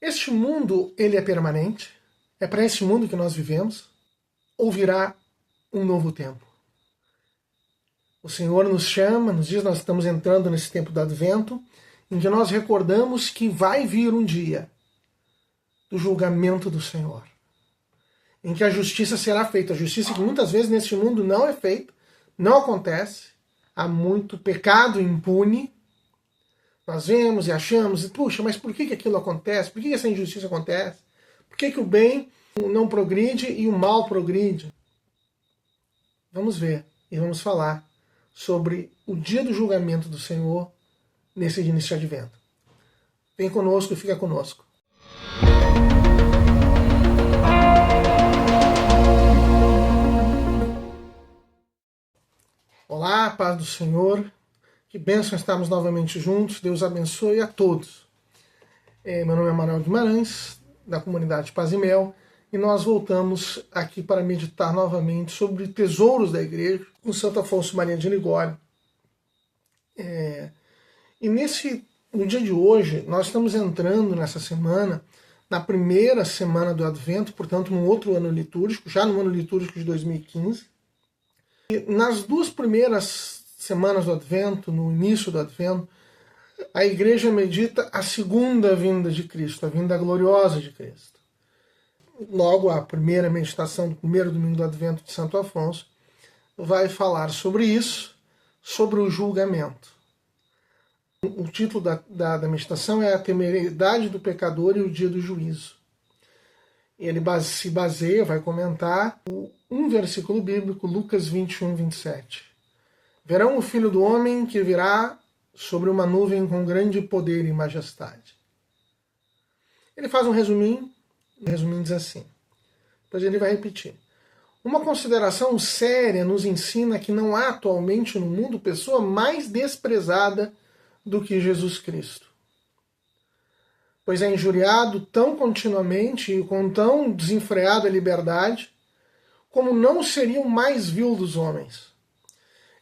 Este mundo, ele é permanente? É para este mundo que nós vivemos? Ou virá um novo tempo? O Senhor nos chama, nos diz, nós estamos entrando nesse tempo do Advento, em que nós recordamos que vai vir um dia do julgamento do Senhor, em que a justiça será feita. A justiça que muitas vezes neste mundo não é feita, não acontece. Há muito pecado impune. Nós vemos e achamos, puxa, mas por que aquilo acontece? Por que essa injustiça acontece? Por que o bem não progride e o mal progride? Vamos ver e vamos falar sobre o dia do julgamento do Senhor nesse início de Advento. Vem conosco e fica conosco. Olá, paz do Senhor. Que bênção estarmos novamente juntos. Deus abençoe a todos. Meu nome é Manuel Guimarães, da comunidade Paz e Mel, e nós voltamos aqui para meditar novamente sobre tesouros da igreja com Santo Afonso Maria de Ligório. No dia de hoje, nós estamos entrando nessa semana, na primeira semana do Advento, portanto, num outro ano litúrgico, já no ano litúrgico de 2015. E nas duas primeiras semanas do Advento, no início do Advento, a igreja medita a segunda vinda de Cristo, a vinda gloriosa de Cristo. Logo, a primeira meditação do primeiro domingo do Advento de Santo Afonso vai falar sobre isso, sobre o julgamento. O título da meditação é A Temeridade do Pecador e o Dia do Juízo. Ele se baseia, vai comentar, um versículo bíblico, Lucas 21, 27. Verão o Filho do Homem que virá sobre uma nuvem com grande poder e majestade. Ele faz um resuminho, o resuminho diz assim, depois ele vai repetir. Uma consideração séria nos ensina que não há atualmente no mundo pessoa mais desprezada do que Jesus Cristo. Pois é injuriado tão continuamente e com tão desenfreada liberdade, como não seria o mais vil dos homens.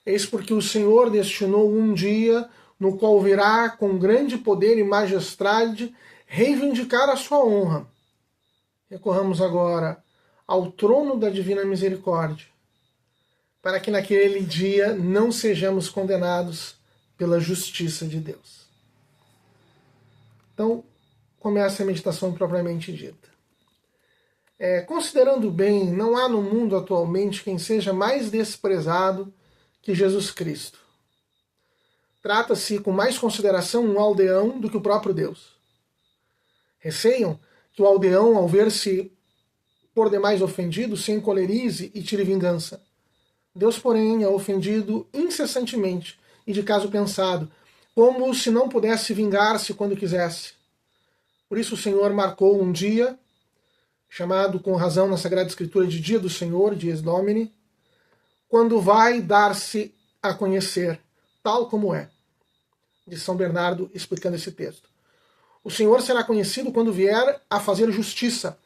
Eis porque o Senhor destinou um dia no qual virá com grande poder e majestade reivindicar a sua honra. Recorramos agora ao trono da divina misericórdia, para que naquele dia não sejamos condenados pela justiça de Deus. Então, começa a meditação propriamente dita. Considerando bem, não há no mundo atualmente quem seja mais desprezado que Jesus Cristo. Trata-se com mais consideração um aldeão do que o próprio Deus. Receiam que o aldeão, ao ver-se por demais ofendido, se encolerize e tire vingança. Deus, porém, é ofendido incessantemente e de caso pensado, como se não pudesse vingar-se quando quisesse. Por isso o Senhor marcou um dia, chamado com razão na Sagrada Escritura de Dia do Senhor, Dies Domini, quando vai dar-se a conhecer, tal como é. De São Bernardo, explicando esse texto. O Senhor será conhecido quando vier a fazer justiça,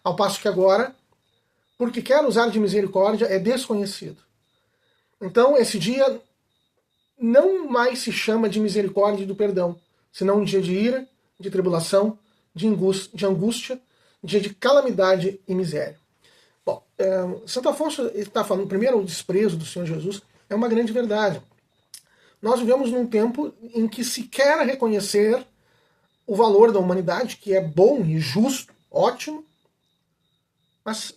ao passo que agora, porque quer usar de misericórdia, é desconhecido. Então, esse dia não mais se chama de misericórdia e do perdão, senão um dia de ira, de tribulação, de angústia, dia de calamidade e miséria. Bom, Santo Afonso está falando, primeiro, o desprezo do Senhor Jesus é uma grande verdade. Nós vivemos num tempo em que se quer reconhecer o valor da humanidade, que é bom e justo, ótimo, mas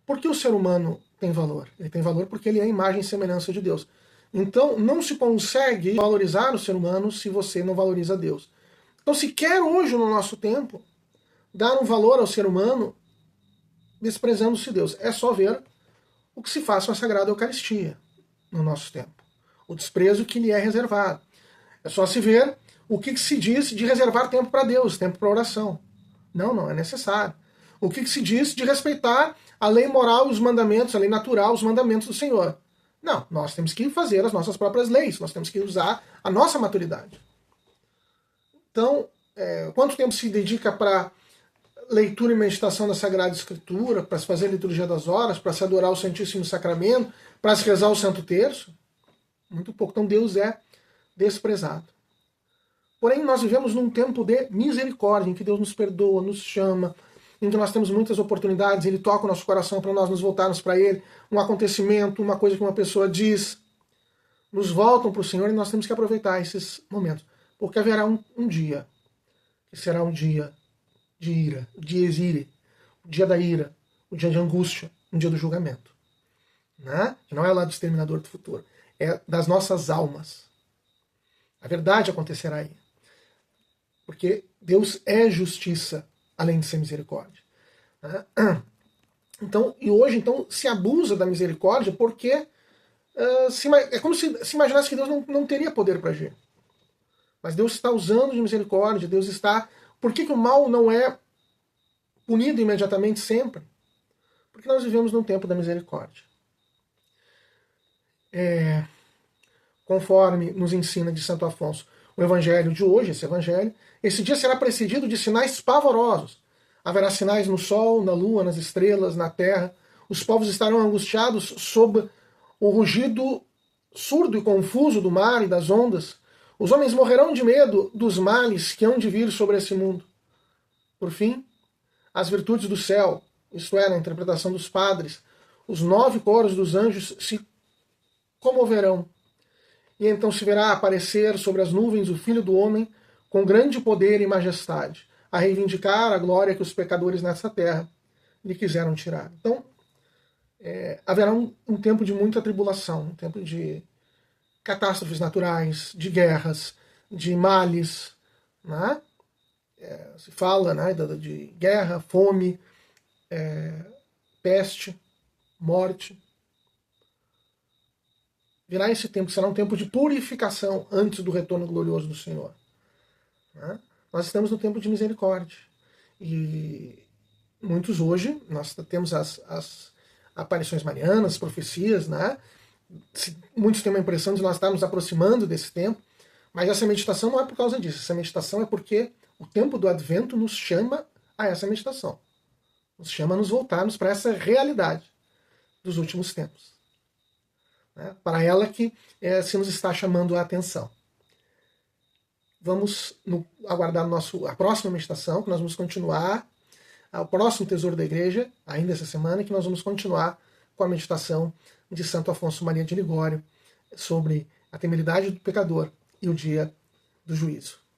por que o ser humano tem valor? Ele tem valor porque ele é a imagem e semelhança de Deus. Então, não se consegue valorizar o ser humano se você não valoriza Deus. Então, se quer hoje, no nosso tempo, dar um valor ao ser humano, desprezando-se Deus. É só ver o que se faz com a Sagrada Eucaristia no nosso tempo. O desprezo que lhe é reservado. É só se ver o que se diz de reservar tempo para Deus, tempo para oração. Não é necessário. O que se diz de respeitar a lei moral, os mandamentos, a lei natural, os mandamentos do Senhor. Não, nós temos que fazer as nossas próprias leis, nós temos que usar a nossa maturidade. Então, quanto tempo se dedica para leitura e meditação da Sagrada Escritura, para se fazer a liturgia das horas, para se adorar o Santíssimo Sacramento, para se rezar o Santo Terço? Muito pouco. Então Deus é desprezado. Porém, nós vivemos num tempo de misericórdia, em que Deus nos perdoa, nos chama, em que nós temos muitas oportunidades, Ele toca o nosso coração para nós nos voltarmos para Ele, um acontecimento, uma coisa que uma pessoa diz, nos voltam para o Senhor e nós temos que aproveitar esses momentos. Porque haverá um dia, que será um dia de ira, de exílio, o dia da ira, o dia de angústia, um dia do julgamento. Né? Que não é lá do exterminador do futuro, é das nossas almas. A verdade acontecerá aí. Porque Deus é justiça, além de ser misericórdia. Né? Então, e hoje então se abusa da misericórdia porque é como se imaginasse que Deus não teria poder para agir. Mas Deus está usando de misericórdia, Deus está... Por que o mal não é punido imediatamente sempre? Porque nós vivemos num tempo da misericórdia. Conforme nos ensina de Santo Afonso o evangelho de hoje, esse dia será precedido de sinais pavorosos. Haverá sinais no sol, na lua, nas estrelas, na terra. Os povos estarão angustiados sob o rugido surdo e confuso do mar e das ondas. Os homens morrerão de medo dos males que hão de vir sobre esse mundo. Por fim, as virtudes do céu, isto é, na interpretação dos padres, os 9 coros dos anjos se comoverão. E então se verá aparecer sobre as nuvens o Filho do Homem com grande poder e majestade, a reivindicar a glória que os pecadores nessa terra lhe quiseram tirar. Então, haverá um tempo de muita tribulação, um tempo de catástrofes naturais, de guerras, de males. Né? Se fala, né, de guerra, fome, peste, morte. Virá esse tempo, será um tempo de purificação antes do retorno glorioso do Senhor. Né? Nós estamos no tempo de misericórdia. E muitos hoje, nós temos as aparições marianas, profecias, né? Muitos têm uma impressão de nós estarmos aproximando desse tempo, mas essa meditação não é por causa disso. Essa meditação é porque o tempo do Advento nos chama a essa meditação. Nos chama a nos voltarmos para essa realidade dos últimos tempos. Né? Para ela que se nos está chamando a atenção. Vamos aguardar a próxima meditação, que nós vamos continuar, o próximo Tesouro da Igreja, ainda essa semana, que nós vamos continuar com a meditação de Santo Afonso Maria de Ligório sobre a temeridade do pecador e o dia do juízo.